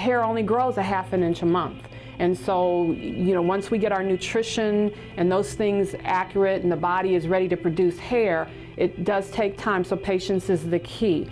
hair only grows a ½ an inch a month. And so, once we get our nutrition and those things accurate and the body is ready to produce hair, it does take time, so patience is the key.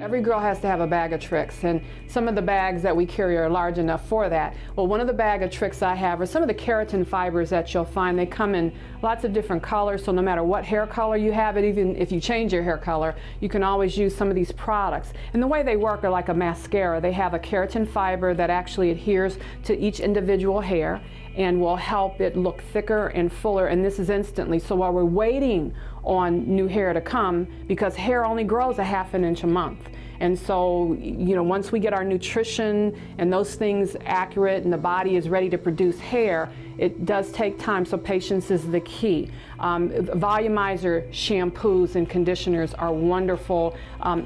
Every girl has to have a bag of tricks, and some of the bags that we carry are large enough for that. Well, one of the bag of tricks I have are some of the keratin fibers that you'll find. They come in lots of different colors, so no matter what hair color you have, it even if you change your hair color, you can always use some of these products. And the way they work are like a mascara. They have a keratin fiber that actually adheres to each individual hair and will help it look thicker and fuller, and this is instantly. So while we're waiting on new hair to come, because hair only grows a ½ an inch a month, and so once we get our nutrition and those things accurate and the body is ready to produce hair, it does take time, so patience is the key. Volumizer shampoos and conditioners are wonderful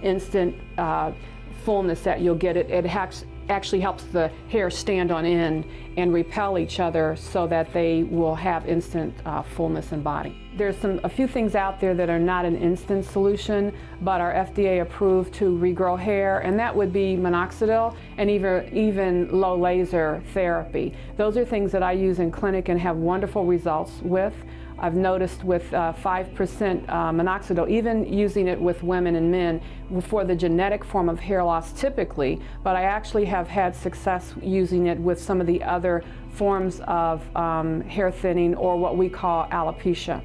instant fullness that you'll get. It actually helps the hair stand on end and repel each other so that they will have instant fullness in body. There's a few things out there that are not an instant solution, but are FDA approved to regrow hair, and that would be minoxidil and even low laser therapy. Those are things that I use in clinic and have wonderful results with. I've noticed with 5% minoxidil, even using it with women and men for the genetic form of hair loss typically, but I actually have had success using it with some of the other forms of hair thinning, or what we call alopecia.